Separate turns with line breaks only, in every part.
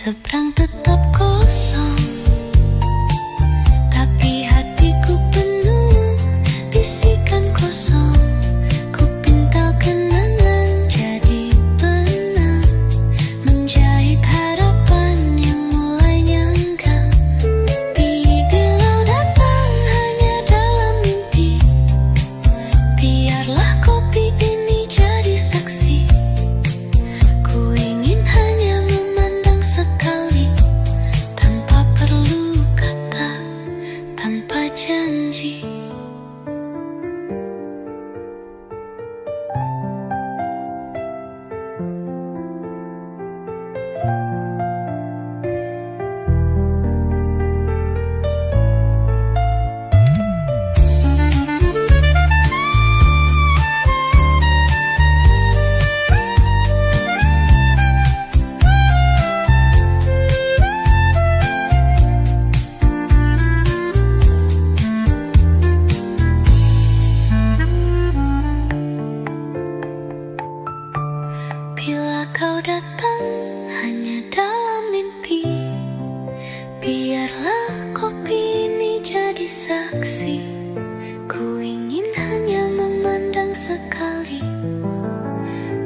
Seberang tetap kosong, tapi hatiku penuh bisikan kosong. Ku pintal kenangan jadi benang, menjahit harapan yang mulai nyangka. Bila datang hanya dalam mimpi, biarlah kopi ini jadi saksi. Ku ingin hanya memandang sekali, tanpa perlu kata, tanpa janji. Bila kau datang hanya dalam mimpi, biarlah kopi ini jadi saksi. Ku ingin hanya memandang sekali,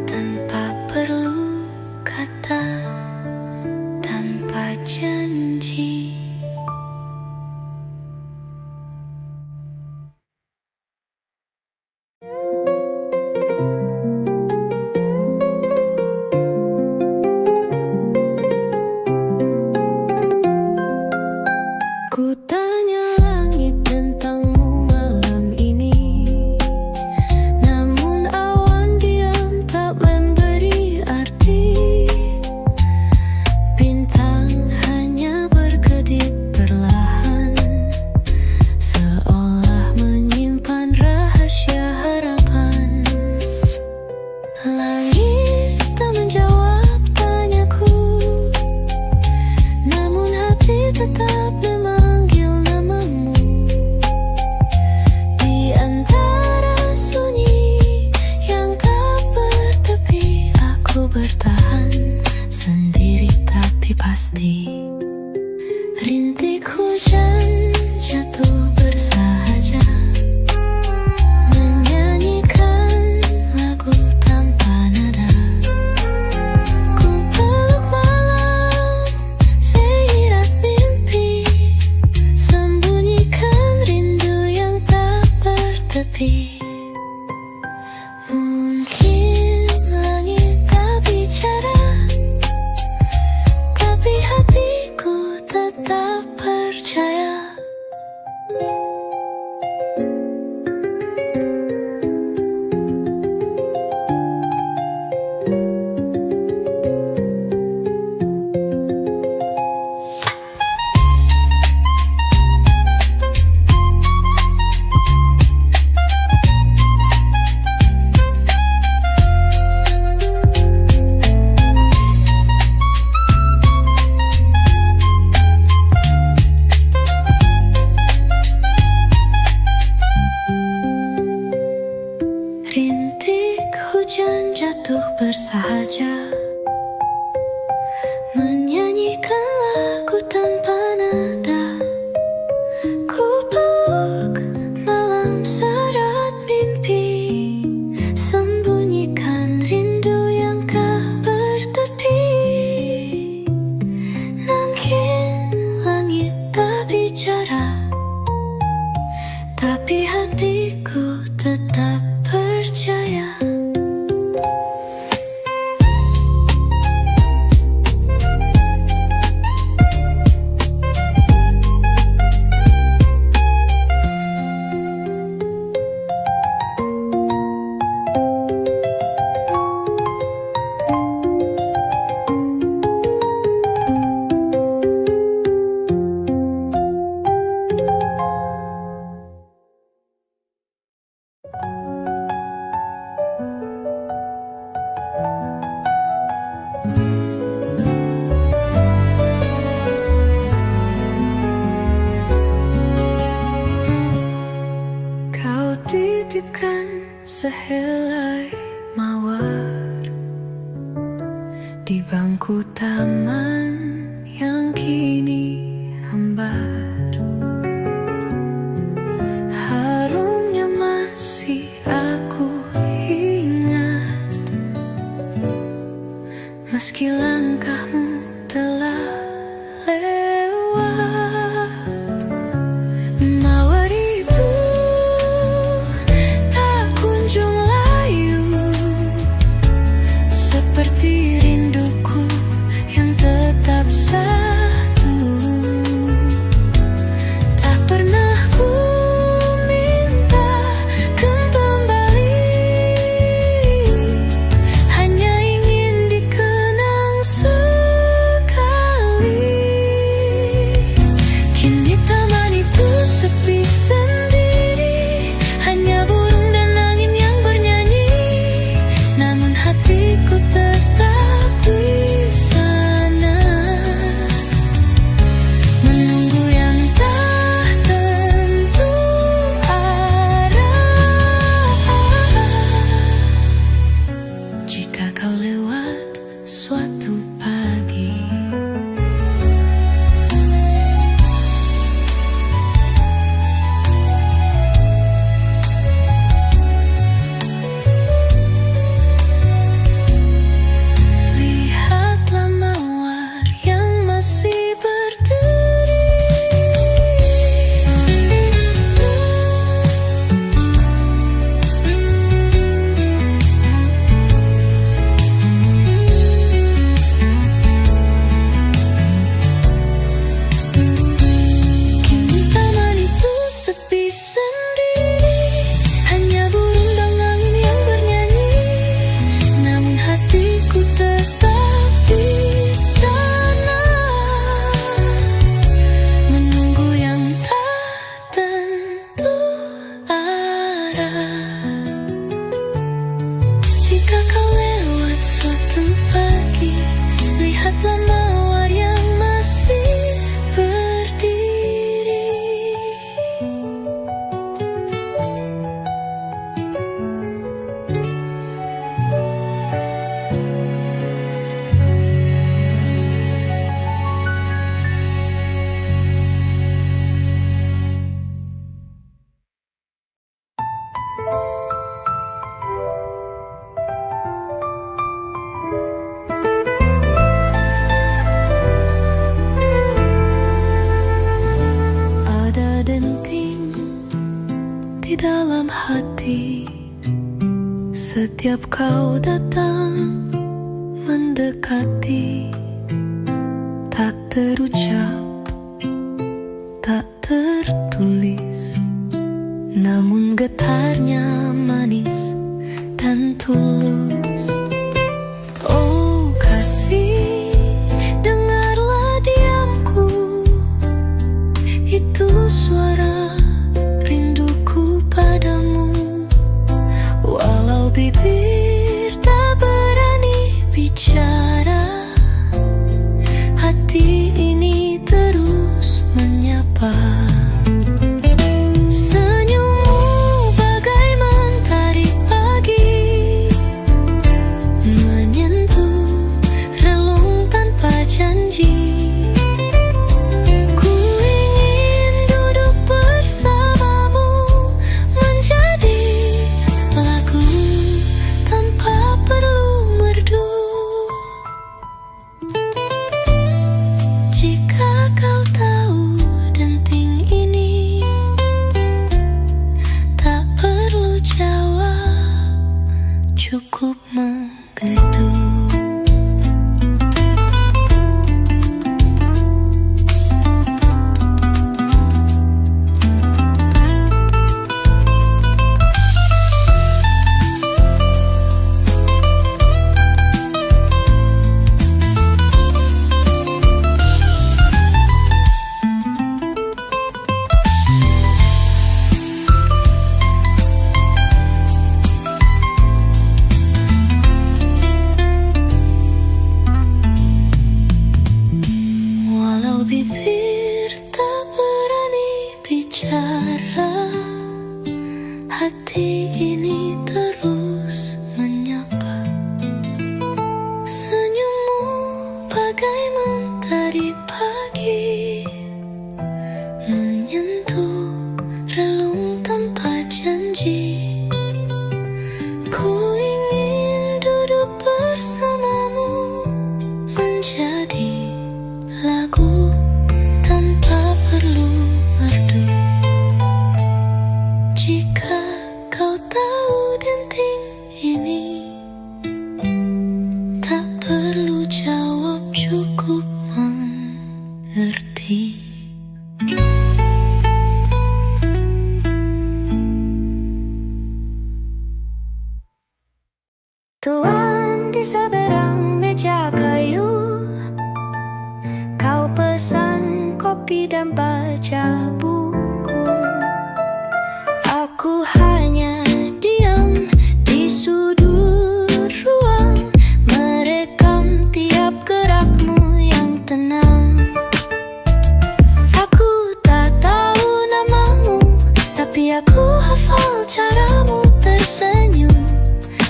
tanpa perlu kata, tanpa janji. Ku tanya langit tentangmu malam ini, namun awan diam tak memberi arti. Bintang hanya berkedip perlahan, seolah menyimpan rahasia harapan. Langit tak menjawab tanyaku, namun hati tetap memanggil namamu. Di antara sunyi yang tak bertepi, aku bertahan sendiri tapi pasti. Rintik hujan jatuh bersahaja, menyanyikan lagu tanpa nada. Ku peluk malam seirat mimpi, sembunyikan rindu yang tak bertepi. Mungkin langit tak bicara, tapi hatiku tetap percaya. Rintik hujan jatuh bersahaja, menyanyikan lagu tanpa nada. Ku peluk malam serat mimpi, sembunyikan rindu yang tak bertepi. Mungkin langit tak bicara, tapi hatiku tetap percaya. titipkan sehelai mawar di bangku taman. Setiap kau datang mendekati, tak terucap, tak tertulis, namun getarnya manis dan tulus. Oh kasih, dengarlah diamku, itu suara rinduku padamu. Walau bibir tak berani bicara, hati ini terus menyapa. Senyummu bagai mentari pagi, menyentuh relung tanpa janji. Ku ingin duduk bersamamu, menjadi lagu tanpa perlu merdu. Jika kau tahu denting ini, tak perlu jawab, cukup menggedu. Walau bibir tak berani bicara, hati ini terus menyapa. Senyummu bagai mentari pagi, menyentuh relung tanpa janji. Ku ingin duduk bersamamu, menjadi lagu tanpa perlu merdu. Jika kau tahu denting ini, tak perlu jawab, cukup mengerti. Tuan di seberang meja kayu, kau pesan kopi dan baca buku. Aku hanya diam di sudut ruang, merekam tiap gerakmu yang tenang. Aku tak tahu namamu, tapi aku hafal caramu tersenyum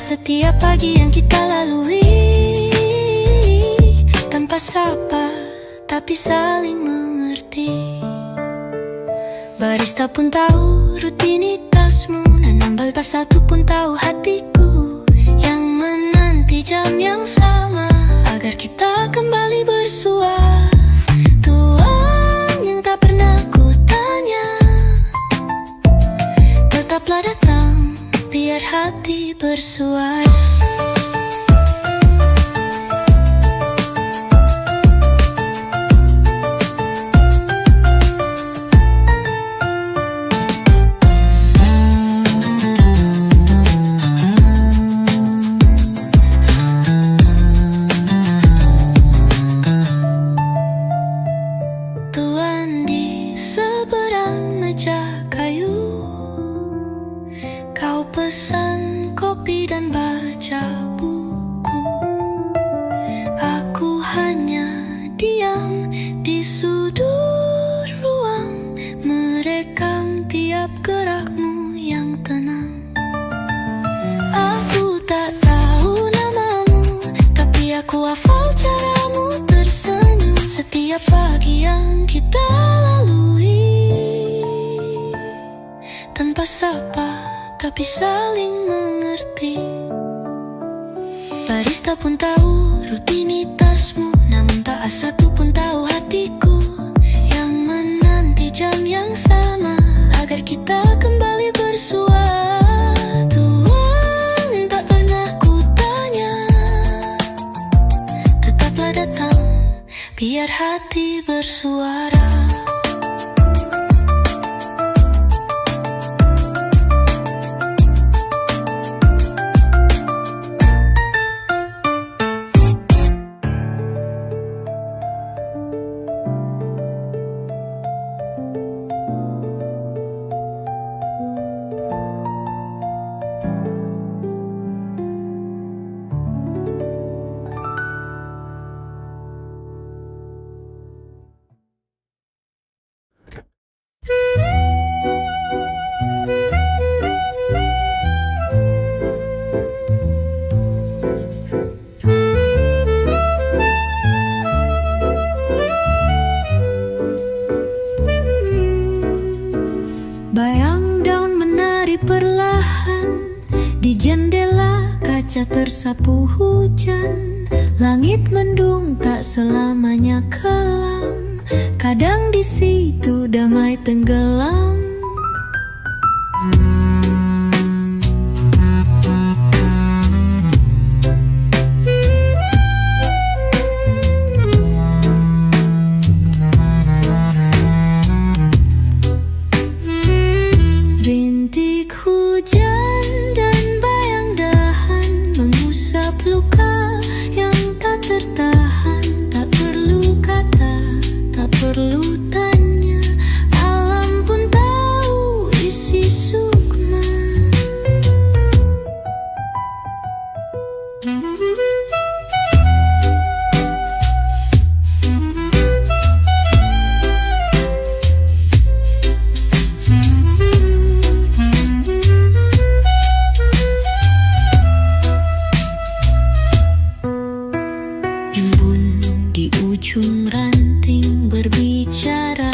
setiap pagi yang kita lalui, tanpa sapa tapi saling mengerti. Barista pun tahu rutinitasmu, dan ambal satu pun tahu hatiku yang menanti jam yang sama agar kita kembali bersua. Tuan yang tak pernah ku tanya, tetaplah datang biar hati bersuara. Tuan di seberang meja kayu, kau pesan kopi dan baca buku. Aku hanya diam di sudut ruang, merekam tiap gerakmu yang tenang. Aku tak tahu namamu, tapi aku hafal caramu tersenyum setiap pagi yang kita lalui, tanpa sapa tapi saling mengerti. Barista pun tahu rutinitasmu, namun tak satu pun tahu hatiku yang menanti jam yang sama agar kita kembali bersua. Tuan tak pernah suara. Bayang daun menari perlahan di jendela kaca tersapu hujan. Langit mendung tak selamanya kelam, kadang di situ damai tenggelam. Rintik hujan dan bayang dahan mengusap luka yang tak tertahan. Tak perlu kata, tak perlu tanya, alam pun tahu isi sukma. Embun di ujung ranting berbicara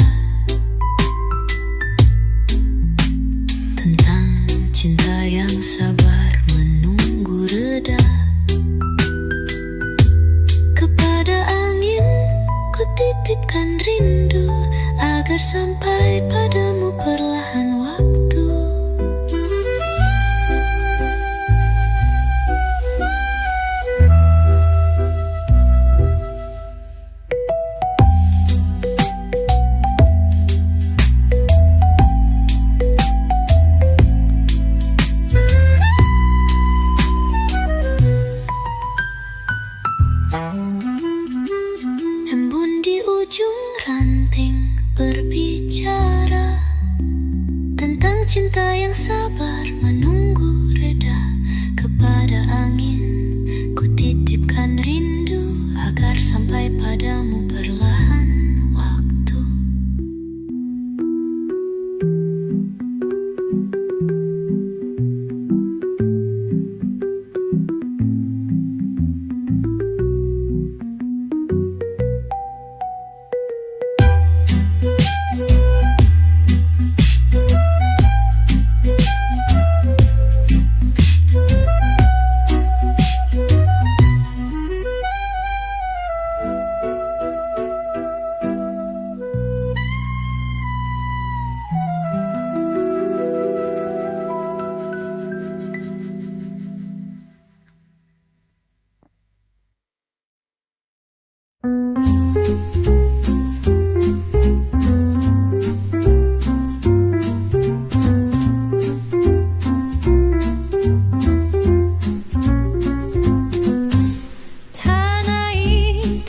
tentang cinta yang sabar menunggu reda. Kepada angin ku titipkan rindu agar sampai padamu perlahan waktu. Embun di ujung ranting berbicara tentang cinta yang sabar menunggu reda. Kepada angin ku titipkan rindu agar sampai padamu perlahan waktu.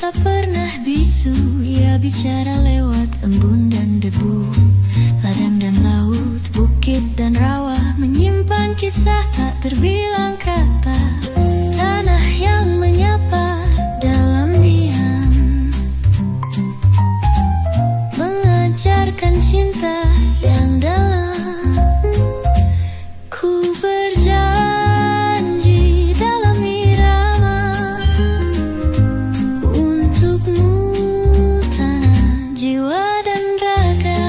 Tak pernah bisu, ia bicara lewat embun dan debu. Ladang dan laut, bukit dan rawa menyimpan kisah tak terbilang kata. Tanah yang menyapa dalam diam, mengajarkan cinta yang dalam. Ku berjanji dalam irama jiwa dan raga.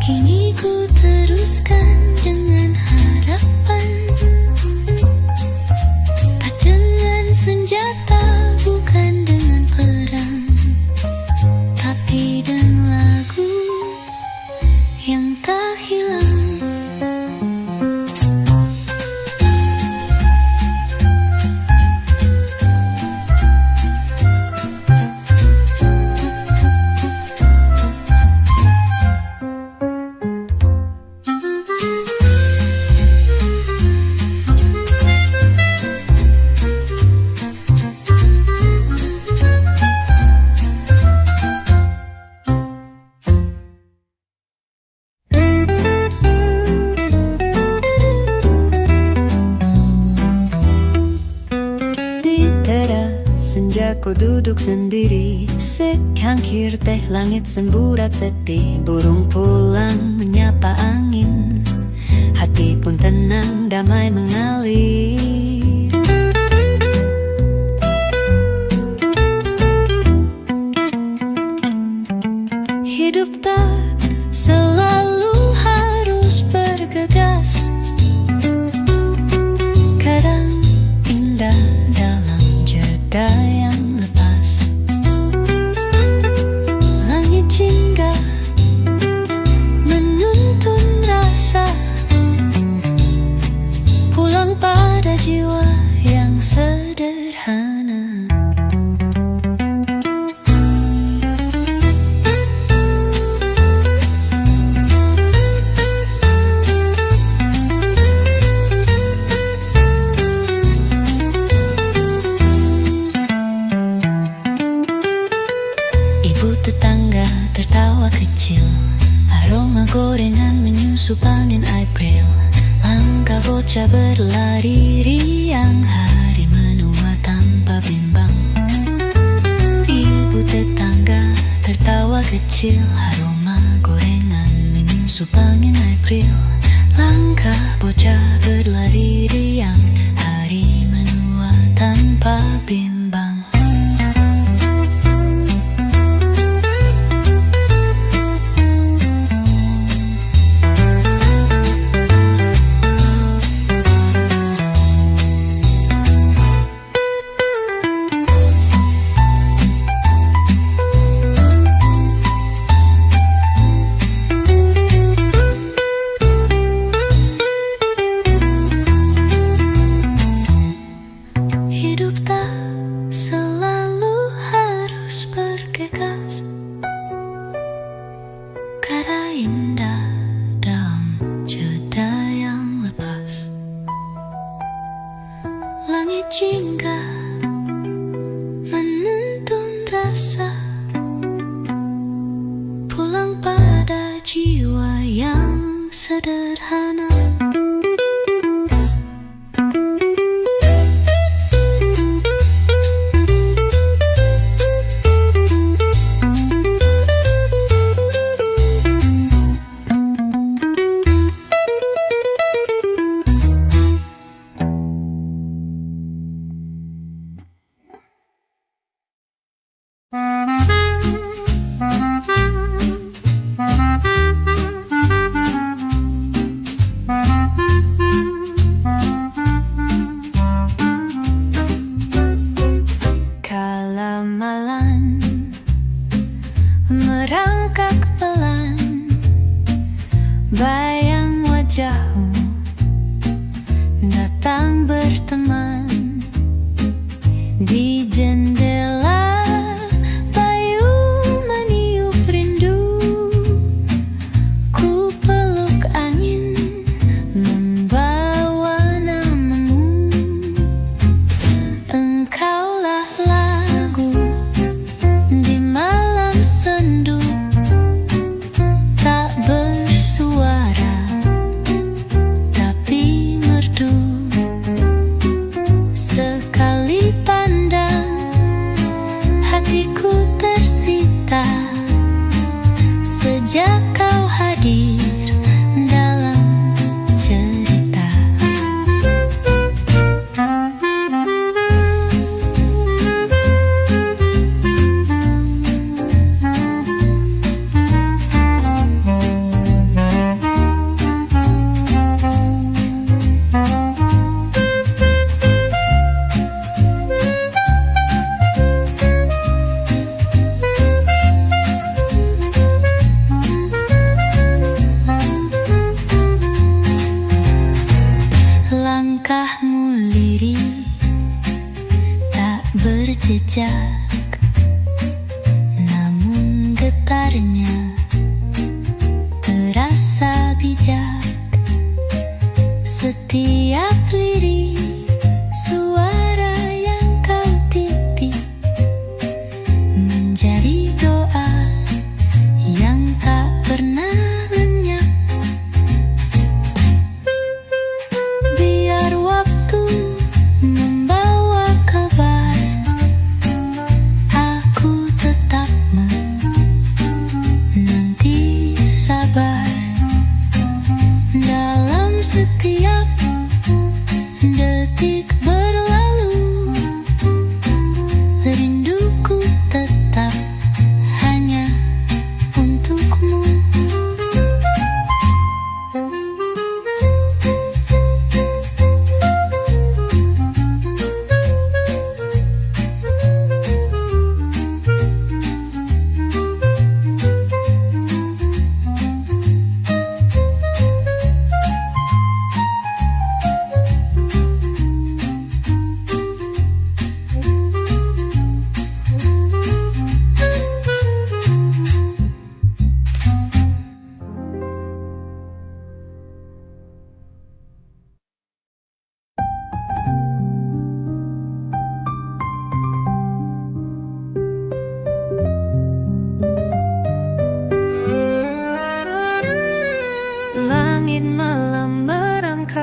Kini ku teruskan dengan harapan, tak dengan senjata, bukan dengan perang, tapi dengan lagu yang tak hilang. Ku duduk sendiri, secangkir teh, langit semburat sepi, burung pulang menyapa angin, hati pun tenang, damai mengalir. Hidup tak selalu harus bergegas, kadang indah dalam jeda yang jiwa yang sederhana. Ibu tetangga tertawa kecil, aroma gorengan menyusup angin April. Langkah bocah berlari riang, hari menua tanpa bimbang. Ibu tetangga tertawa kecil, aroma gorengan menyusup angin April. Langkah bocah berlari riang, hari menua tanpa bimbang. Jingga menuntun rasa, pulang pada jiwa yang sederhana.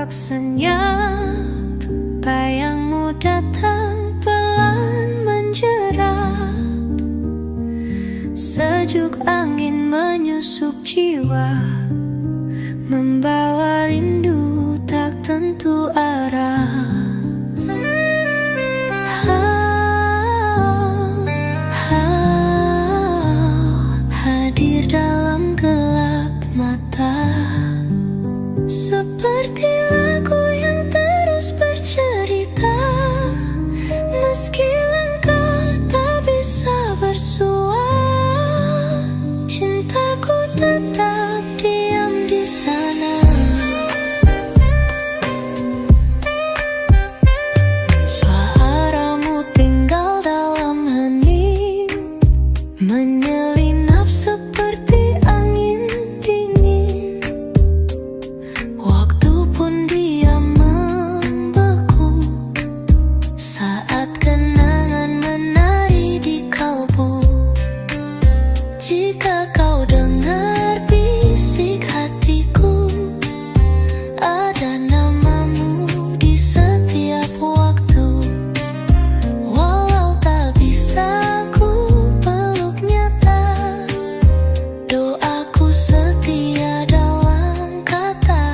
tampak senyap, bayangmu datang pelan menjerat. Sejuk angin menyusup jiwa, membawa rindu tak tentu arah. Hadir dalam gelap mata, seperti lagu yang terus bercerita. Meski langkah tak bisa bersua, cintaku tetap diam di sana. Suaramu tinggal dalam hening, menyelinap seperti angin dingin. Waktu pun diam membeku saat kenangan menari di kalbu. Jika kau dengar bisik hatiku, ada namamu di setiap waktu. Walau tak bisa ku peluk nyata, doaku setia dalam kata.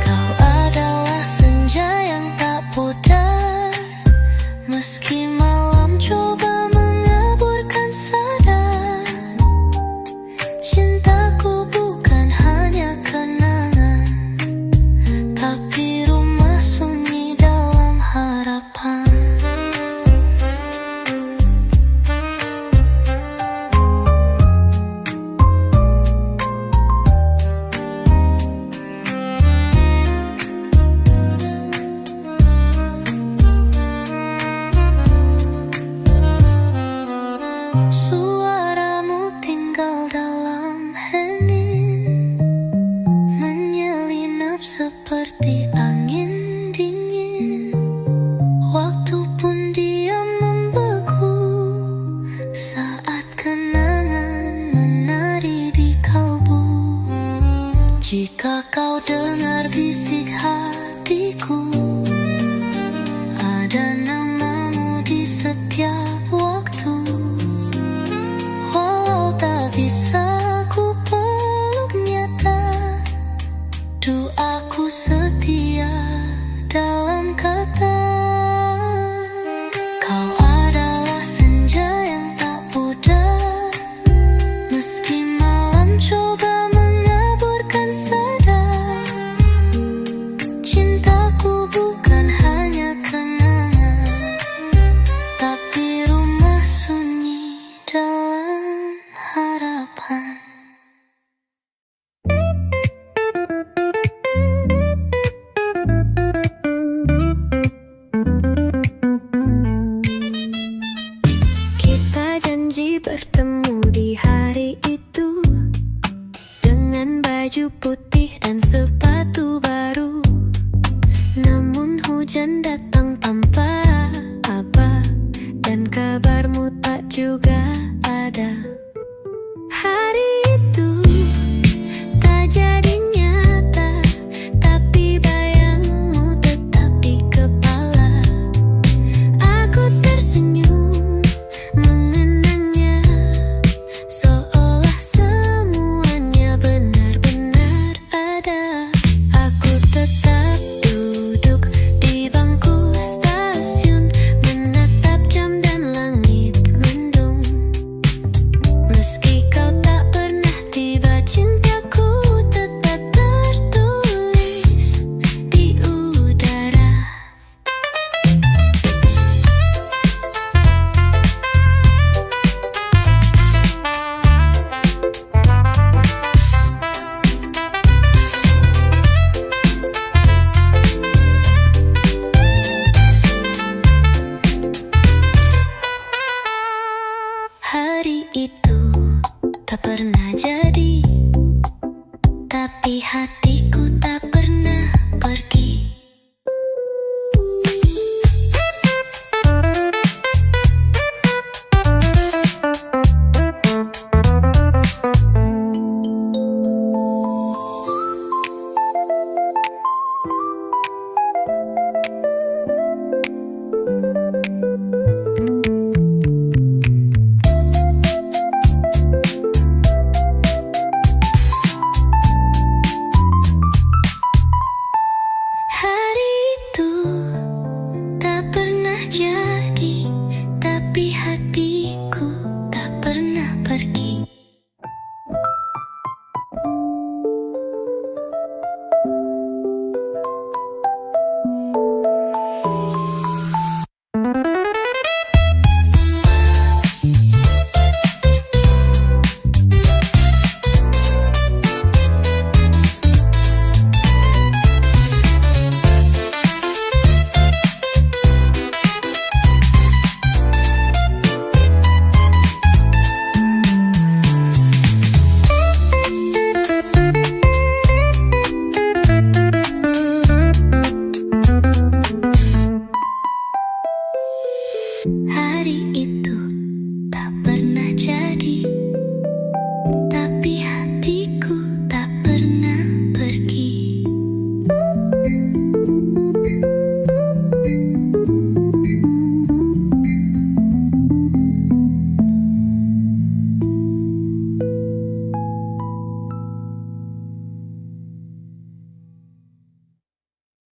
Kau adalah senja yang tak pudar, meski malam coba mengaburkan sadar. Cintaku bukan hanya kenangan, tapi rumah sunyi dalam harapan. Suaramu tinggal dalam hening, menyelinap seperti angin dingin. Waktu pun diam membeku saat kenangan menari di kalbu. Jika kau dengar bisik hatiku, ada namamu di setiap waktu. Walau tak bisa ku peluk nyata, doaku setia dalam kata. Kau adalah senja yang tak pudar, meski malam coba mengaburkan sadar. Cintaku bukan hanya kenangan, tapi rumah sunyi dalam harapan. Kita janji bertemu di hari itu, dengan baju putih dan sepatu baru. Namun hujan datang tanpa apa, dan kabarmu tak juga ada. Hari itu tak jadi nyata, tapi bayangmu tetap di kepala. Aku tersenyum mengenangnya, seolah semuanya benar-benar ada. Aku tetap duduk di bangku stasiun, menatap jam dan langit mendung. Meski kau tak pernah tiba, cintaku tetap tertulis di udara. Hari itu tak pernah jadi, tapi hatiku tak pernah pergi. Hari